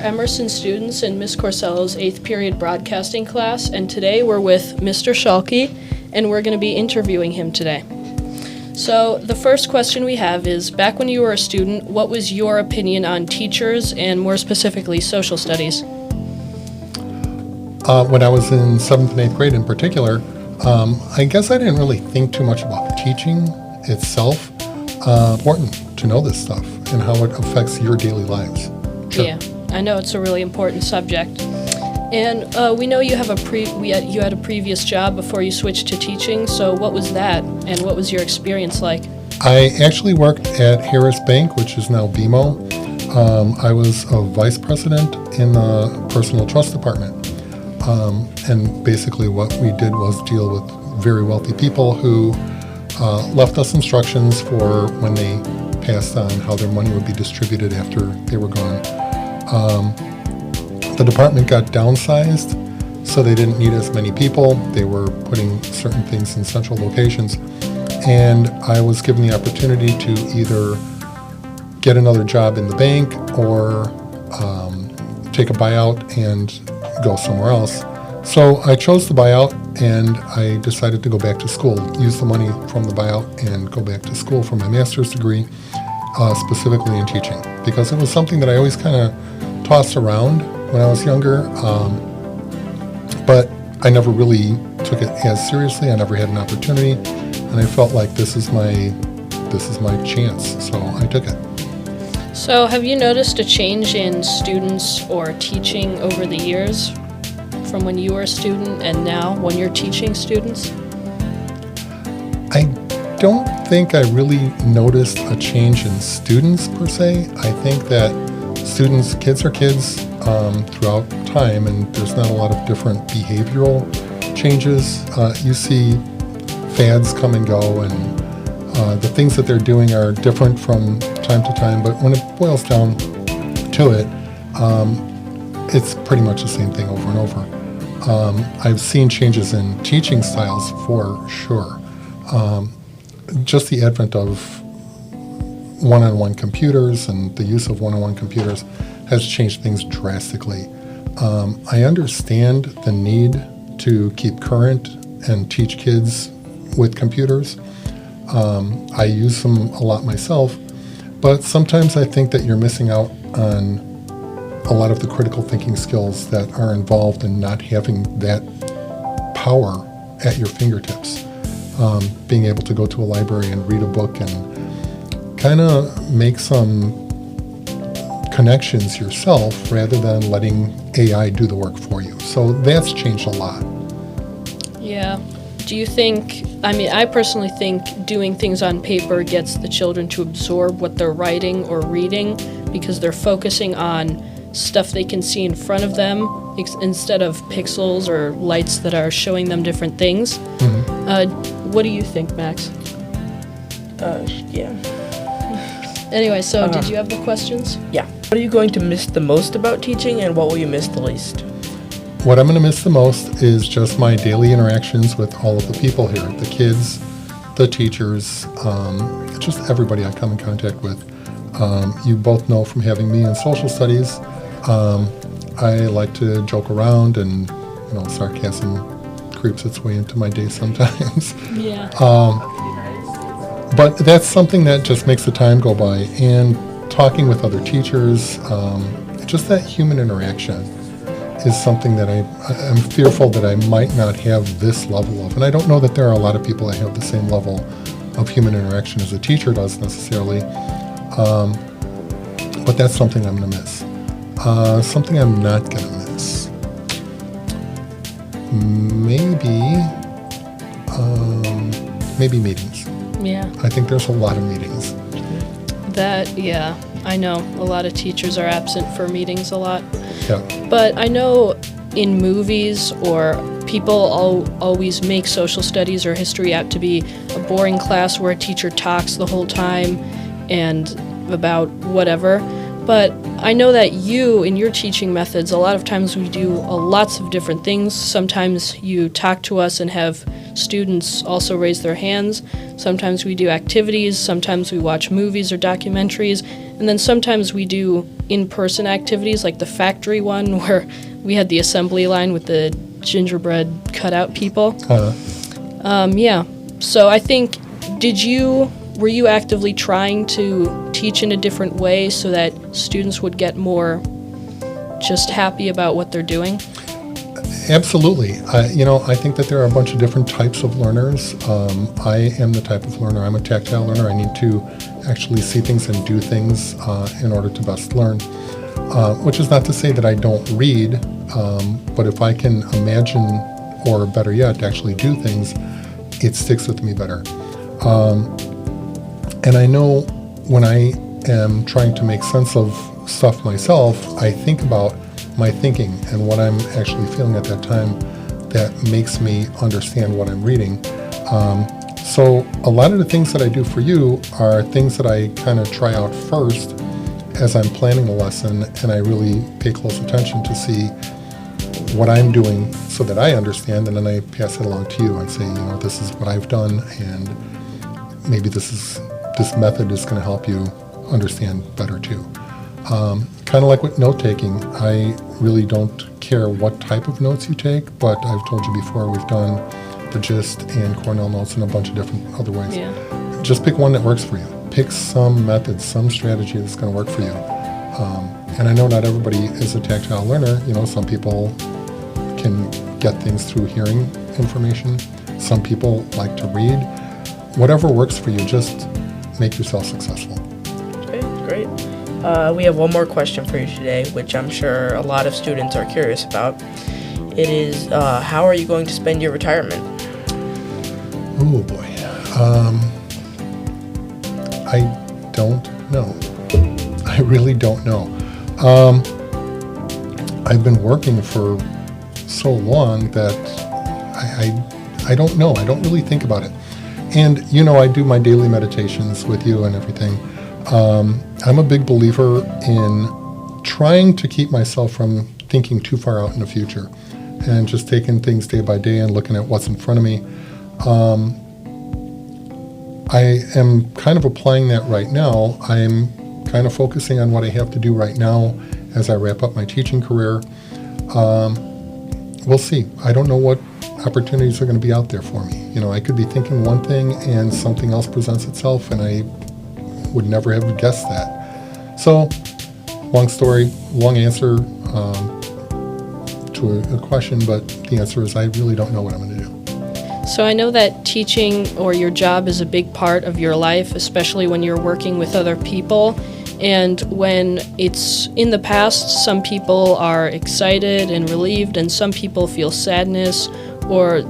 Emerson students in Miss Corsello's 8th period broadcasting class, and today we're with Mr. Schalke, and we're going to be interviewing him today. So the first question we have is, back when you were a student, what was your opinion on teachers and more specifically social studies? When I was in 7th and 8th grade in particular, I guess I didn't really think too much about teaching itself. Important to know this stuff and how it affects your daily lives. Sure. Yeah, I know it's a really important subject. And we know you have you had a previous job before you switched to teaching, so what was that, and what was your experience like? I actually worked at Harris Bank, which is now BMO. I was a vice president in the personal trust department. And basically what we did was deal with very wealthy people who left us instructions for when they passed on how their money would be distributed after they were gone. The department got downsized, so they didn't need as many people. They were putting certain things in central locations. And I was given the opportunity to either get another job in the bank or take a buyout and go somewhere else. So I chose the buyout, and I decided to go back to school, use the money from the buyout and go back to school for my master's degree, specifically in teaching, because it was something that I always kind of tossed around when I was younger, but I never really took it as seriously. I never had an opportunity, and I felt like this is my chance, so I took it. So have you noticed a change in students or teaching over the years from when you were a student and now when you're teaching students? I don't think I really noticed a change in students per se. I think that kids are kids throughout time, and there's not a lot of different behavioral changes. You see fads come and go, and the things that they're doing are different from time to time, but when it boils down to it, it's pretty much the same thing over and over. I've seen changes in teaching styles for sure. Just the advent of one-on-one computers and the use of one-on-one computers has changed things drastically. I understand the need to keep current and teach kids with computers. I use them a lot myself, but sometimes I think that you're missing out on a lot of the critical thinking skills that are involved in not having that power at your fingertips. Being able to go to a library and read a book and kind of make some connections yourself rather than letting AI do the work for you. So that's changed a lot. Yeah. Do you think, I personally think doing things on paper gets the children to absorb what they're writing or reading because they're focusing on stuff they can see in front of them instead of pixels or lights that are showing them different things. Mm-hmm. What do you think, Max? Yeah. Anyway, so did you have the questions? Yeah. What are you going to miss the most about teaching, and what will you miss the least? What I'm going to miss the most is just my daily interactions with all of the people here, the kids, the teachers, just everybody I come in contact with. You both know from having me in social studies, I like to joke around, and sarcasm creeps its way into my day sometimes. Yeah. But that's something that just makes the time go by, and talking with other teachers, just that human interaction is something that I'm fearful that I might not have this level of. And I don't know that there are a lot of people that have the same level of human interaction as a teacher does necessarily. But that's something I'm going to miss. Something I'm not going to miss. Maybe meetings. Yeah. I think there's a lot of meetings. Yeah, I know a lot of teachers are absent for meetings a lot. Yeah. But I know in movies or people always make social studies or history out to be a boring class where a teacher talks the whole time and about whatever. But I know that you, in your teaching methods, a lot of times we do lots of different things. Sometimes you talk to us and have students also raise their hands. Sometimes we do activities, sometimes we watch movies or documentaries, and then sometimes we do in-person activities like the factory one where we had the assembly line with the gingerbread cutout people. Yeah. So I think, were you actively trying to teach in a different way so that students would get more just happy about what they're doing? Absolutely. I think that there are a bunch of different types of learners. I am the type of learner, I'm a tactile learner. I need to actually see things and do things in order to best learn, which is not to say that I don't read, but if I can imagine, or better yet, actually do things, it sticks with me better. And I know when I am trying to make sense of stuff myself, I think about my thinking and what I'm actually feeling at that time that makes me understand what I'm reading. So a lot of the things that I do for you are things that I kind of try out first as I'm planning a lesson, and I really pay close attention to see what I'm doing so that I understand, and then I pass it along to you and say, this is what I've done, and maybe this method is going to help you understand better too. Kind of like with note-taking, I really don't care what type of notes you take, but I've told you before, we've done the gist and Cornell notes in a bunch of different other ways. Yeah. Just pick one that works for you. Pick some method, some strategy that's going to work for you. And I know not everybody is a tactile learner. Some people can get things through hearing information. Some people like to read. Whatever works for you, just make yourself successful. Okay, great. We have one more question for you today, which I'm sure a lot of students are curious about. It is, how are you going to spend your retirement? Oh boy. I don't know. I really don't know. I've been working for so long that I don't know. I don't really think about it. And, I do my daily meditations with you and everything. I'm a big believer in trying to keep myself from thinking too far out in the future and just taking things day by day and looking at what's in front of me. I am kind of applying that right now. I'm kind of focusing on what I have to do right now as I wrap up my teaching career. We'll see. I don't know what opportunities are going to be out there for me. I could be thinking one thing and something else presents itself, and I would never have guessed that. So, long story, long answer to a question, but the answer is I really don't know what I'm going to do. So I know that teaching or your job is a big part of your life, especially when you're working with other people. And when it's in the past, some people are excited and relieved, and some people feel sadness, or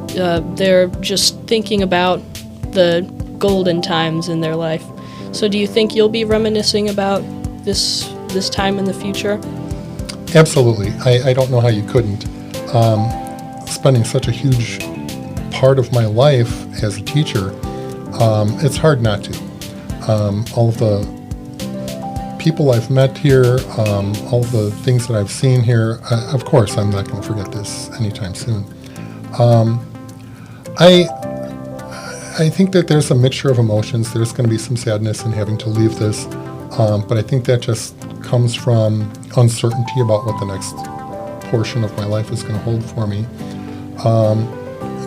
they're just thinking about the golden times in their life. So do you think you'll be reminiscing about this time in the future? Absolutely. I don't know how you couldn't. Spending such a huge part of my life as a teacher, it's hard not to. All of the people I've met here, all of the things that I've seen here, of course I'm not going to forget this anytime soon. I think that there's a mixture of emotions. There's going to be some sadness in having to leave this, but I think that just comes from uncertainty about what the next portion of my life is going to hold for me.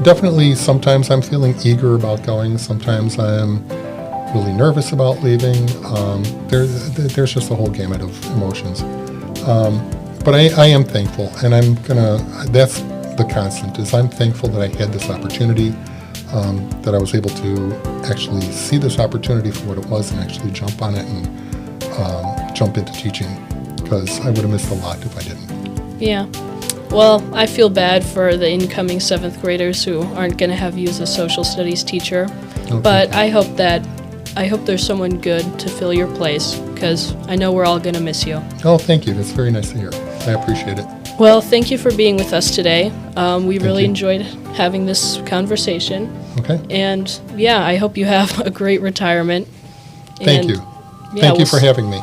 Definitely, sometimes I'm feeling eager about going. Sometimes I'm really nervous about leaving. There's just a whole gamut of emotions. But I am thankful, and that's the constant, is I'm thankful that I had this opportunity, that I was able to actually see this opportunity for what it was and actually jump on it and jump into teaching, because I would have missed a lot if I didn't. Yeah. Well, I feel bad for the incoming 7th graders who aren't going to have you as a social studies teacher. Okay. But I hope there's someone good to fill your place, because I know we're all going to miss you. Oh, thank you. That's very nice to hear. I appreciate it. Well, thank you for being with us today. We really enjoyed having this conversation. Okay. And yeah, I hope you have a great retirement. Thank you. Thank you for having me.